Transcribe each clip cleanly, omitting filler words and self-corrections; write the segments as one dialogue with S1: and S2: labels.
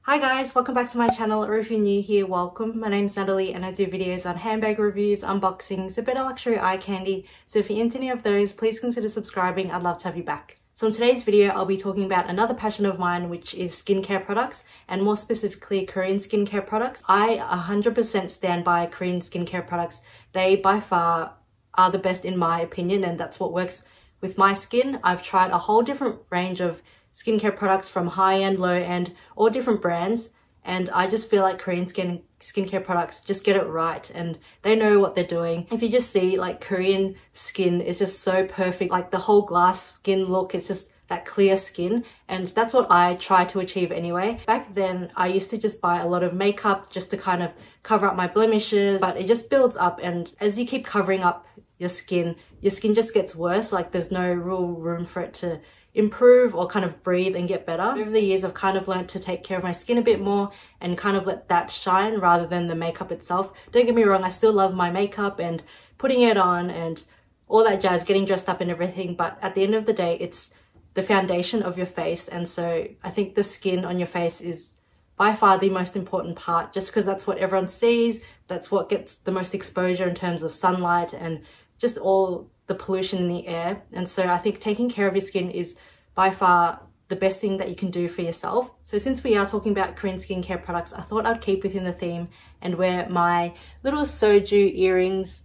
S1: Hi guys, welcome back to my channel, or if you're new here, welcome. My name's Natalie and I do videos on handbag reviews, unboxings, a bit of luxury eye candy, so if you're into any of those, please consider subscribing. I'd love to have you back. So in today's video, I'll be talking about another passion of mine, which is skincare products, and more specifically Korean skincare products. I 100% stand by Korean skincare products. They by far are the best in my opinion, and that's what works with my skin. I've tried a whole different range of skincare products from high-end, low-end, all different brands, and I just feel like Korean skincare products just get it right and they know what they're doing. If you just see, like, Korean skin is just so perfect, like the whole glass skin look, it's just that clear skin, and that's what I try to achieve anyway. Back then I used to just buy a lot of makeup just to kind of cover up my blemishes, but it just builds up, and as you keep covering up your skin just gets worse. Like, there's no real room for it to improve or kind of breathe and get better. Over the years, I've kind of learned to take care of my skin a bit more and kind of let that shine rather than the makeup itself. Don't get me wrong, I still love my makeup and putting it on and all that jazz, getting dressed up and everything, but at the end of the day, it's the foundation of your face, and so I think the skin on your face is by far the most important part, just because that's what everyone sees, that's what gets the most exposure in terms of sunlight and just all the pollution in the air. And so I think taking care of your skin is by far the best thing that you can do for yourself. So since we are talking about Korean skincare products, I thought I'd keep within the theme and wear my little soju earrings.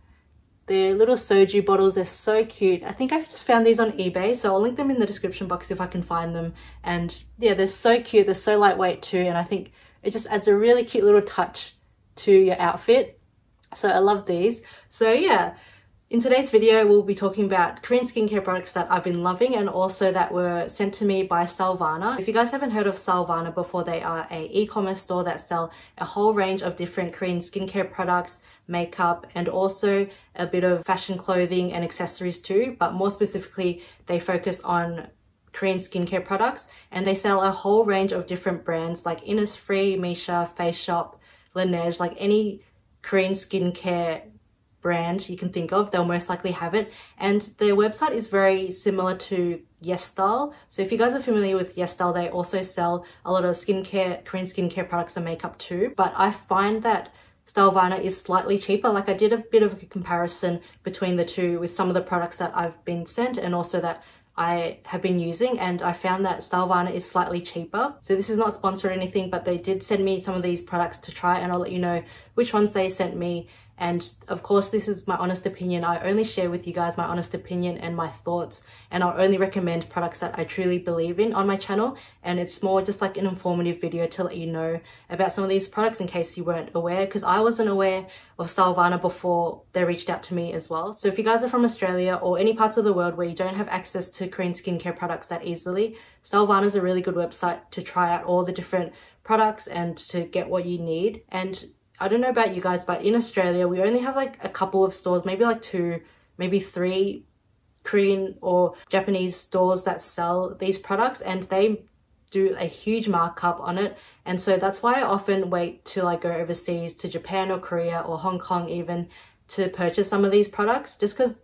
S1: They're little soju bottles, they're so cute. I think I just found these on eBay, so I'll link them in the description box if I can find them. And yeah, they're so cute, they're so lightweight too, and I think it just adds a really cute little touch to your outfit. So I love these. So yeah, in today's video, we'll be talking about Korean skincare products that I've been loving and also that were sent to me by Stylevana. If you guys haven't heard of Stylevana before, they are an e-commerce store that sell a whole range of different Korean skincare products, makeup, and also a bit of fashion clothing and accessories too. But more specifically, they focus on Korean skincare products, and they sell a whole range of different brands like Innisfree, Misha, Face Shop, Laneige, like any Korean skincare brand you can think of, they'll most likely have it. And their website is very similar to YesStyle. So if you guys are familiar with YesStyle, they also sell a lot of skincare, Korean skincare products and makeup too. But I find that Stylevana is slightly cheaper. Like, I did a bit of a comparison between the two with some of the products that I've been sent and also that I have been using, and I found that Stylevana is slightly cheaper. So this is not sponsored or anything, but they did send me some of these products to try, and I'll let you know which ones they sent me. And of course, this is my honest opinion. I only share with you guys my honest opinion and my thoughts, and I'll only recommend products that I truly believe in on my channel. And it's more just like an informative video to let you know about some of these products in case you weren't aware, because I wasn't aware of Stylevana before they reached out to me as well. So if you guys are from Australia or any parts of the world where you don't have access to Korean skincare products that easily, Stylevana is a really good website to try out all the different products and to get what you need. And I don't know about you guys, but in Australia, we only have like a couple of stores, maybe like 2, maybe 3 Korean or Japanese stores that sell these products, and they do a huge markup on it. And so that's why I often wait till I go overseas to Japan or Korea or Hong Kong even to purchase some of these products, just because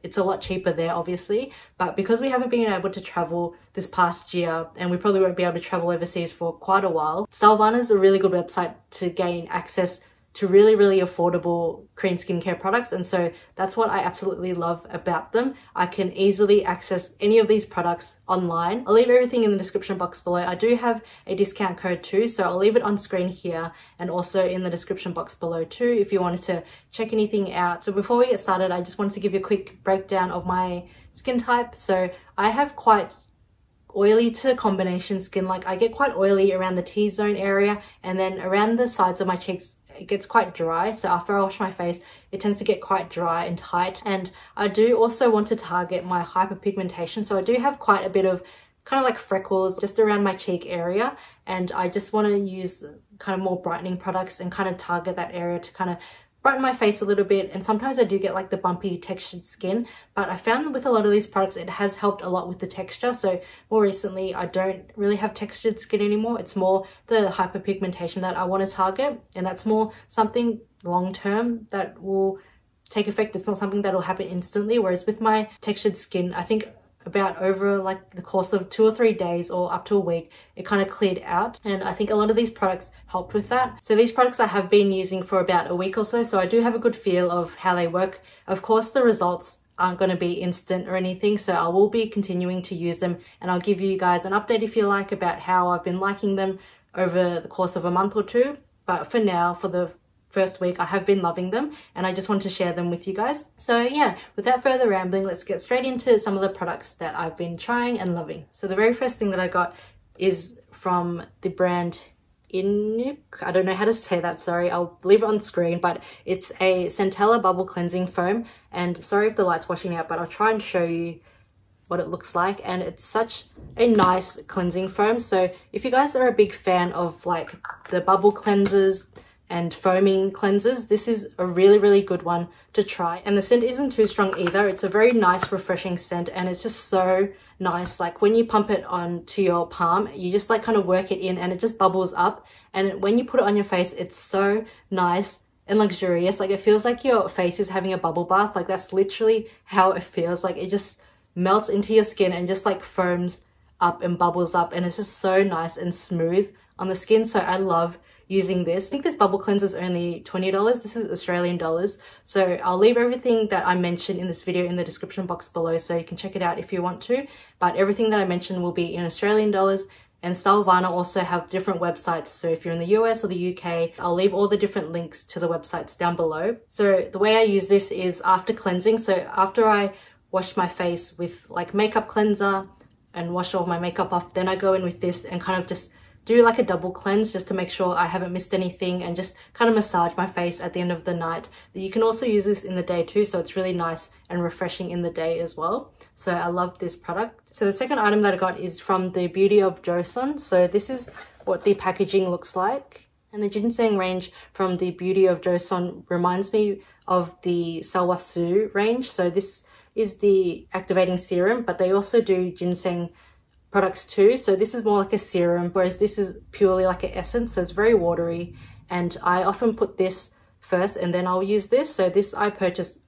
S1: it's a lot cheaper there, obviously. But because we haven't been able to travel this past year, and we probably won't be able to travel overseas for quite a while, Stylevana is a really good website to gain access to really, really affordable Korean skincare products. And so that's what I absolutely love about them. I can easily access any of these products online. I'll leave everything in the description box below. I do have a discount code too, so I'll leave it on screen here and also in the description box below too if you wanted to check anything out. So before we get started, I just wanted to give you a quick breakdown of my skin type. So I have quite oily to combination skin. Like, I get quite oily around the T-zone area, and then around the sides of my cheeks it gets quite dry. So after I wash my face, it tends to get quite dry and tight. And I do also want to target my hyperpigmentation, so I do have quite a bit of kind of like freckles just around my cheek area, and I just want to use kind of more brightening products and kind of target that area to kind of brighten my face a little bit. And sometimes I do get like the bumpy textured skin, but I found that with a lot of these products it has helped a lot with the texture. So more recently I don't really have textured skin anymore. It's more the hyperpigmentation that I want to target, and that's more something long term that will take effect. It's not something that will happen instantly, whereas with my textured skin, I think about over like the course of 2 or 3 days or up to a week, it kind of cleared out. And I think a lot of these products helped with that. So these products I have been using for about a week or so I do have a good feel of how they work. Of course, the results aren't going to be instant or anything, so I will be continuing to use them, and I'll give you guys an update if you like about how I've been liking them over the course of a month or two. But for now, for the first week, I have been loving them, and I just want to share them with you guys. So yeah, without further rambling, let's get straight into some of the products that I've been trying and loving. So the very first thing that I got is from the brand I don't know how to say that, sorry, I'll leave it on screen, but it's a Centella Bubble Cleansing Foam. And sorry if the light's washing out, but I'll try and show you what it looks like. And it's such a nice cleansing foam. So if you guys are a big fan of like the bubble cleansers and foaming cleansers, this is a really good one to try. And the scent isn't too strong either. It's a very nice, refreshing scent, and it's just so nice. Like when you pump it onto your palm, you just like kind of work it in and it just bubbles up. And when you put it on your face, it's so nice and luxurious. Like it feels like your face is having a bubble bath. Like that's literally how it feels. Like it just melts into your skin and just like foams up and bubbles up, and it's just so nice and smooth on the skin. So I love using this. I think this bubble cleanser is only $20. This is Australian dollars. So I'll leave everything that I mentioned in this video in the description box below, so you can check it out if you want to. But everything that I mentioned will be in Australian dollars. And Stylevana also have different websites. So if you're in the US or the UK, I'll leave all the different links to the websites down below. So the way I use this is after cleansing. So after I wash my face with like makeup cleanser and wash all my makeup off, then I go in with this and kind of just do like a double cleanse just to make sure I haven't missed anything, and just kind of massage my face at the end of the night. You can also use this in the day too, so it's really nice and refreshing in the day as well. So I love this product. So the second item that I got is from the Beauty of JOSEON. So this is what the packaging looks like. And the ginseng range from the Beauty of JOSEON reminds me of the Salwasu range. So this is the activating serum, but they also do ginseng products too. So this is more like a serum, whereas this is purely like an essence, so it's very watery. And I often put this first and then I'll use this. So this I purchased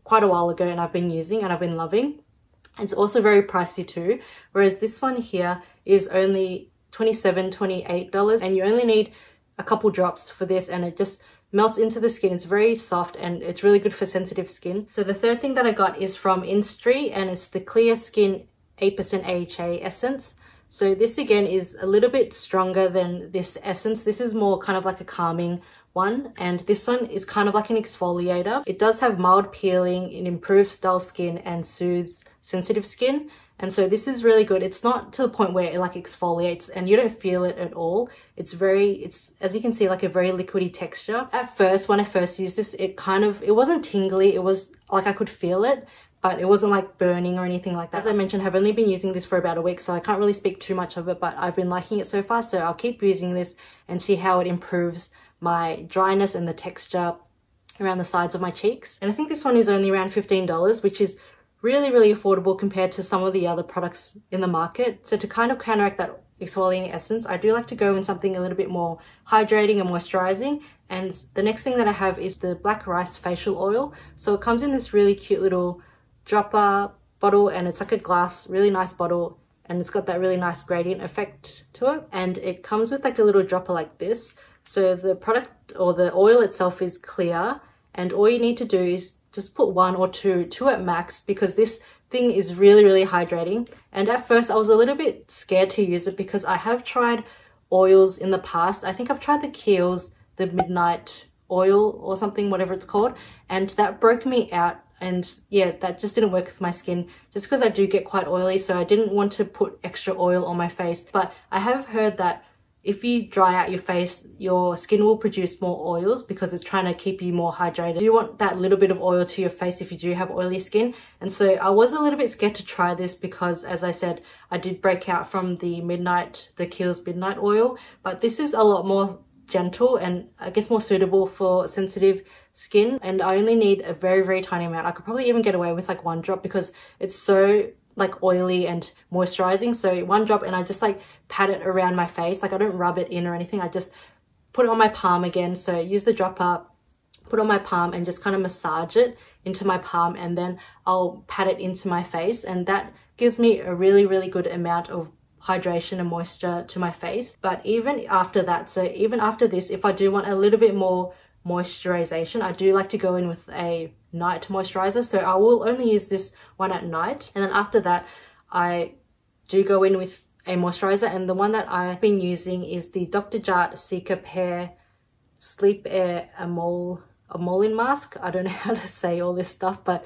S1: quite a while ago and I've been using and I've been loving. It's also very pricey too, whereas this one here is only $27, $28, and you only need a couple drops for this, and it just melts into the skin. It's very soft and it's really good for sensitive skin. So the third thing that I got is from Instri, and it's the Clear Skin 8% AHA essence. So this again is a little bit stronger than this essence. This is more kind of like a calming one, and this one is kind of like an exfoliator. It does have mild peeling, it improves dull skin and soothes sensitive skin. And so this is really good. It's not to the point where it like exfoliates and you don't feel it at all. It's as you can see, like a very liquidy texture. At first, when I first used this, it wasn't tingly. It was like I could feel it, but it wasn't like burning or anything like that. As I mentioned, I've only been using this for about a week, so I can't really speak too much of it, but I've been liking it so far. So I'll keep using this and see how it improves my dryness and the texture around the sides of my cheeks. And I think this one is only around $15, which is really affordable compared to some of the other products in the market. So to kind of counteract that exfoliating essence, I do like to go in something a little bit more hydrating and moisturizing. And the next thing that I have is the Black Rice Facial Oil. So it comes in this really cute little dropper bottle, and it's like a glass, really nice bottle, and it's got that really nice gradient effect to it. And it comes with like a little dropper like this. So the product or the oil itself is clear, and all you need to do is just put one or two at max, because this thing is really hydrating. And at first I was a little bit scared to use it because I have tried oils in the past. I think I've tried the Kiehl's, the Midnight Oil or something, whatever it's called, and that broke me out. And yeah, that just didn't work with my skin, just because I do get quite oily, so I didn't want to put extra oil on my face. But I have heard that if you dry out your face, your skin will produce more oils because it's trying to keep you more hydrated. You want that little bit of oil to your face if you do have oily skin. And so I was a little bit scared to try this because, as I said, I did break out from the Kiehl's Midnight Oil, but this is a lot more gentle and I guess more suitable for sensitive skin. And I only need a very tiny amount. I could probably even get away with like 1 drop because it's so like oily and moisturizing. So 1 drop, and I just like pat it around my face. Like I don't rub it in or anything. I just put it on my palm again. So use the dropper, put it on my palm and just kind of massage it into my palm, and then I'll pat it into my face, and that gives me a really good amount of hydration and moisture to my face. But even after that, so even after this, if I do want a little bit more moisturization, I do like to go in with a night moisturizer. So I will only use this one at night, and then after that I do go in with a moisturizer, and the one that I've been using is the Dr. Jart Cica Pear Sleep Air Emolling Mask. I don't know how to say all this stuff, but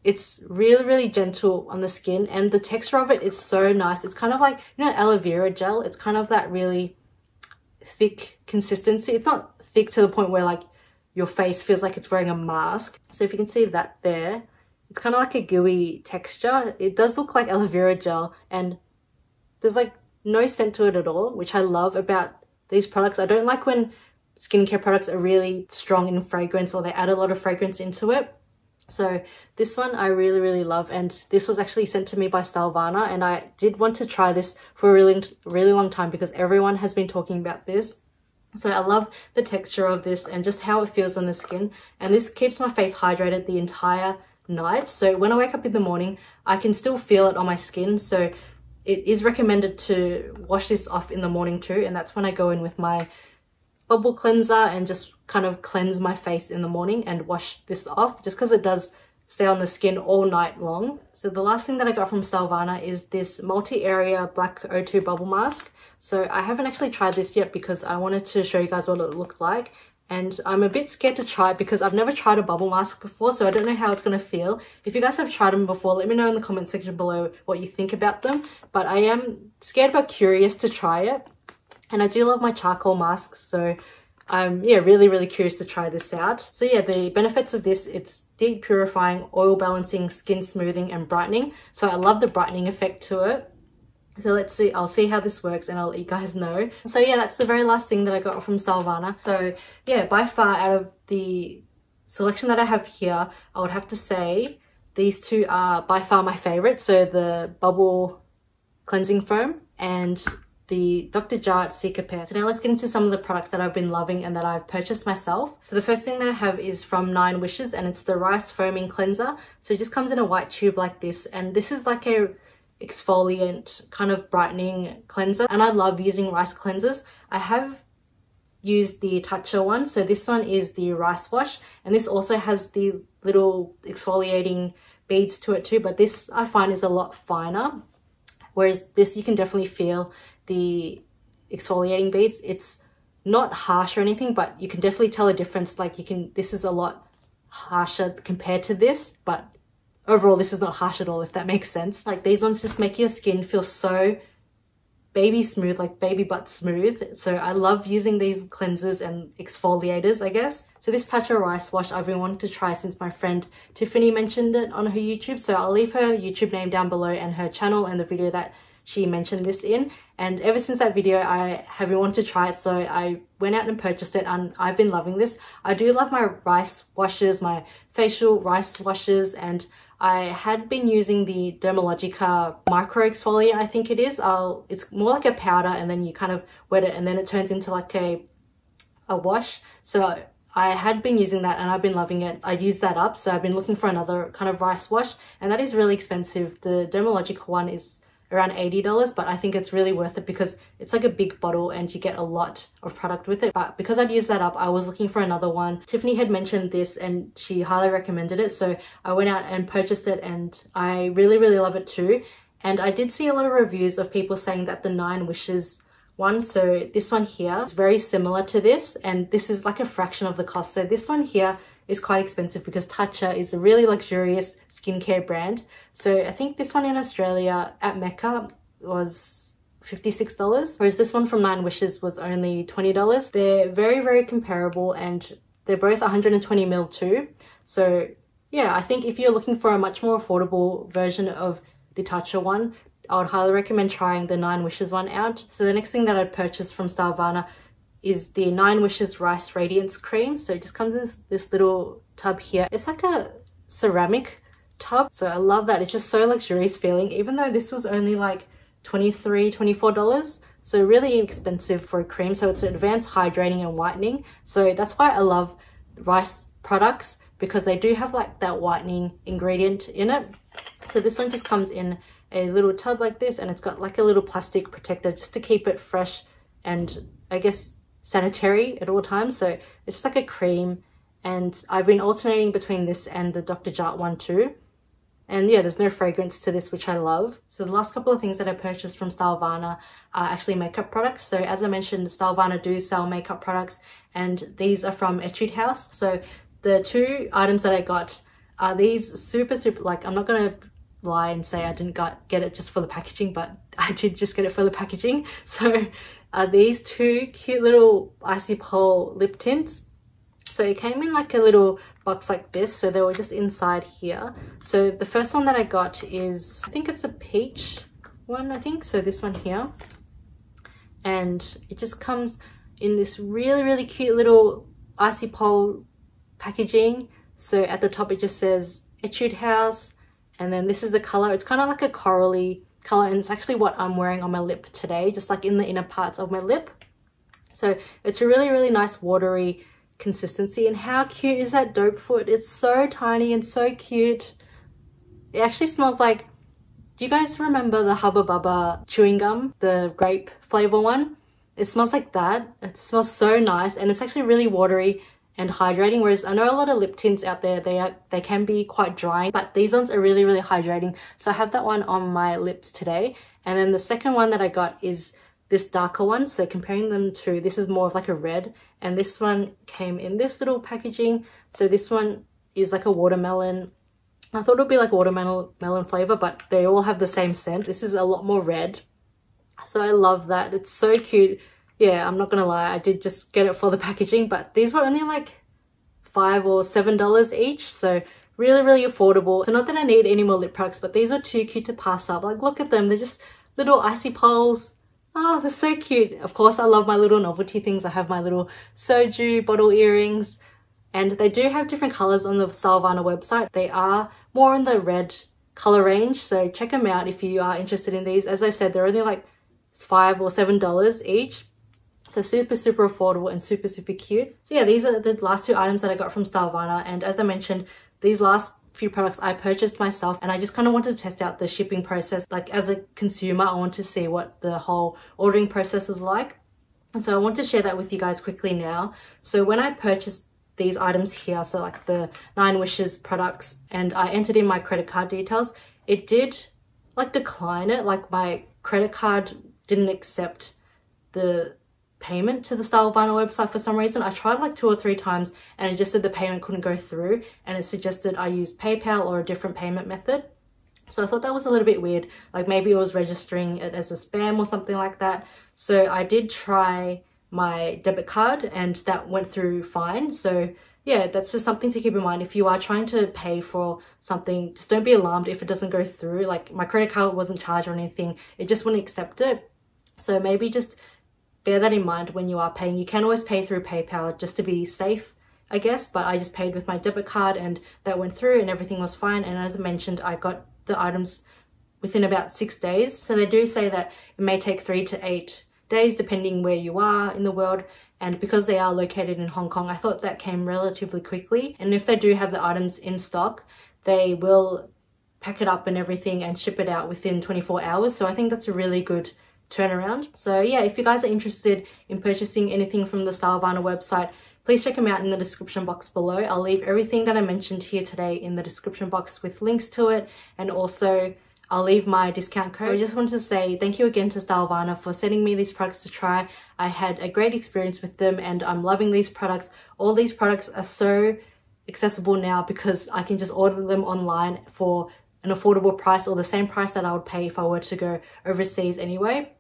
S1: it's really gentle on the skin, and the texture of it is so nice. It's kind of like, you know, aloe vera gel. It's kind of that really thick consistency. It's not thick to the point where like your face feels like it's wearing a mask. So if you can see that there, it's kind of like a gooey texture. It does look like aloe vera gel, and there's like no scent to it at all, which I love about these products. I don't like when skincare products are really strong in fragrance or they add a lot of fragrance into it. So this one I really love, and this was actually sent to me by Stylevana, and I did want to try this for a really long time because everyone has been talking about this. So I love the texture of this and just how it feels on the skin, and this keeps my face hydrated the entire night. So when I wake up in the morning, I can still feel it on my skin. So it is recommended to wash this off in the morning too, and that's when I go in with my bubble cleanser and just kind of cleanse my face in the morning and wash this off, just because it does stay on the skin all night long. So the last thing that I got from Stylevana is this multi-area black O2 bubble mask. So I haven't actually tried this yet because I wanted to show you guys what it looked like, and I'm a bit scared to try it because I've never tried a bubble mask before, so I don't know how it's going to feel. If you guys have tried them before, let me know in the comment section below what you think about them, but I am scared but curious to try it. And I do love my charcoal masks, so I'm really curious to try this out. So yeah, the benefits of this, it's deep purifying, oil balancing, skin smoothing and brightening. So I love the brightening effect to it. So let's see, I'll see how this works and I'll let you guys know. So yeah, that's the very last thing that I got from Stylevana. So yeah, by far out of the selection that I have here, I would have to say these two are by far my favorite. So the bubble cleansing foam and the Dr. Jart Cica Pear. So now let's get into some of the products that I've been loving and that I've purchased myself. So the first thing that I have is from 9 Wishes, and it's the Rice Foaming Cleanser. So it just comes in a white tube like this, and this is like a exfoliant kind of brightening cleanser, and I love using rice cleansers. I have used the Toucher one, so this one is the rice wash, and this also has the little exfoliating beads to it too, but this I find is a lot finer, whereas this you can definitely feel the exfoliating beads. It's not harsh or anything, but you can definitely tell a difference. Like this is a lot harsher compared to this, but overall this is not harsh at all, if that makes sense. Like these ones just make your skin feel so baby smooth, like baby butt smooth. So I love using these cleansers and exfoliators, I guess. So this Toucher rice wash I've been wanting to try since my friend Tiffany mentioned it on her YouTube. So I'll leave her YouTube name down below and her channel and the video that she mentioned this in. And ever since that video, I have been wanting to try it. So I went out and purchased it, and I've been loving this. I do love my rice washes, my facial rice washes, and I had been using the Dermalogica micro exfoliant, I think it is. It's more like a powder, and then you kind of wet it and then it turns into like a wash. So I had been using that and I've been loving it. I used that up, so I've been looking for another kind of rice wash, and that is really expensive. The Dermalogica one is around $80, but I think it's really worth it because it's like a big bottle and you get a lot of product with it. But because I'd used that up, I was looking for another one. Tiffany had mentioned this and she highly recommended it, so I went out and purchased it, and I really love it too. And I did see a lot of reviews of people saying that the 9 Wishes one, so this one here, is very similar to this, and this is like a fraction of the cost. So this one here is quite expensive because Toucher is a really luxurious skincare brand. So I think this one in Australia at Mecca was $56, whereas this one from 9 Wishes was only $20. They're very comparable, and they're both 120ml too. So yeah, I think if you're looking for a much more affordable version of the Toucher one, I would highly recommend trying the 9 Wishes one out. So the next thing that I'd purchased from Stylevana is the 9 Wishes Rice Radiance Cream. So it just comes in this little tub here. It's like a ceramic tub, so I love that. It's just so luxurious feeling, even though this was only like $23, $24. So really inexpensive for a cream. So it's advanced hydrating and whitening. So that's why I love rice products, because they do have like that whitening ingredient in it. So this one just comes in a little tub like this, and it's got like a little plastic protector just to keep it fresh and I guess sanitary at all times. So it's just like a cream, and I've been alternating between this and the Dr. Jart one too. And yeah, there's no fragrance to this, which I love. So the last couple of things that I purchased from Stylevana are actually makeup products. So as I mentioned, Stylevana do sell makeup products, and these are from Etude House. So the two items that I got are these super, like, I'm not gonna lie and say I didn't get it just for the packaging, but I did just get it for the packaging. So these two cute little Icy Pole lip tints. So it came in like a little box like this, so they were just inside here. So the first one that I got is, I think it's a peach one, I think. So this one here, and it just comes in this really cute little Icy Pole packaging. So at the top it just says Etude House, and then this is the color. It's kind of like a corally color, and it's actually what I'm wearing on my lip today, just like in the inner parts of my lip. So it's a really nice watery consistency. And how cute is that dope foot? It's so tiny and so cute. It actually smells like, do you guys remember the Hubba Bubba chewing gum, the grape flavor one? It smells like that. It smells so nice, and it's actually really watery and hydrating, whereas I know a lot of lip tints out there, they can be quite dry, but these ones are really hydrating. So I have that one on my lips today. And then the second one that I got is this darker one. So comparing them to, this is more of like a red, and this one came in this little packaging. So this one is like a watermelon. I thought it would be like watermelon flavor, but they all have the same scent. This is a lot more red, so I love that. It's so cute. Yeah, I'm not gonna lie, I did just get it for the packaging, but these were only like $5 or $7 each, so really affordable. So not that I need any more lip products, but these are too cute to pass up. Like, look at them, they're just little icy poles. Oh, they're so cute. Of course, I love my little novelty things. I have my little soju bottle earrings, and they do have different colors on the Stylevana website. They are more in the red color range, so check them out if you are interested in these. As I said, they're only like $5 or $7 each. So super affordable and super cute. So yeah, these are the last two items that I got from Stylevana, and as I mentioned, these last few products I purchased myself, and I just kind of wanted to test out the shipping process. Like, as a consumer, I want to see what the whole ordering process was like, and so I want to share that with you guys quickly now. So when I purchased these items here, so like the 9 Wishes products, and I entered in my credit card details, it did like decline it. Like, my credit card didn't accept the payment to the Stylevana website for some reason. I tried like 2 or 3 times, and it just said the payment couldn't go through, and it suggested I use PayPal or a different payment method. So I thought that was a little bit weird, like maybe it was registering it as a spam or something like that. So I did try my debit card, and that went through fine. So yeah, that's just something to keep in mind. If you are trying to pay for something, just don't be alarmed if it doesn't go through. Like, my credit card wasn't charged or anything, it just wouldn't accept it. So maybe just bear that in mind when you are paying. You can always pay through PayPal just to be safe, I guess, but I just paid with my debit card, and that went through and everything was fine. And as I mentioned, I got the items within about 6 days. So they do say that it may take 3 to 8 days depending where you are in the world, and because they are located in Hong Kong, I thought that came relatively quickly. And if they do have the items in stock, they will pack it up and everything and ship it out within 24 hours. So I think that's a really good turnaround. So yeah, if you guys are interested in purchasing anything from the Stylevana website, please check them out in the description box below. I'll leave everything that I mentioned here today in the description box with links to it, and also I'll leave my discount code. So I just wanted to say thank you again to Stylevana for sending me these products to try. I had a great experience with them, and I'm loving these products. All these products are so accessible now because I can just order them online for an affordable price, or the same price that I would pay if I were to go overseas anyway.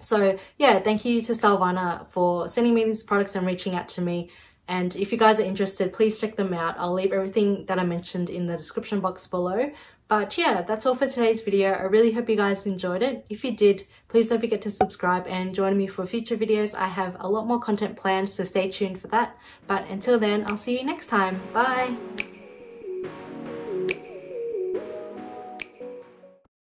S1: So yeah, thank you to Stylevana for sending me these products and reaching out to me. And if you guys are interested, please check them out. I'll leave everything that I mentioned in the description box below. But yeah, that's all for today's video. I really hope you guys enjoyed it. If you did, please don't forget to subscribe and join me for future videos. I have a lot more content planned, so stay tuned for that. But until then, I'll see you next time. Bye!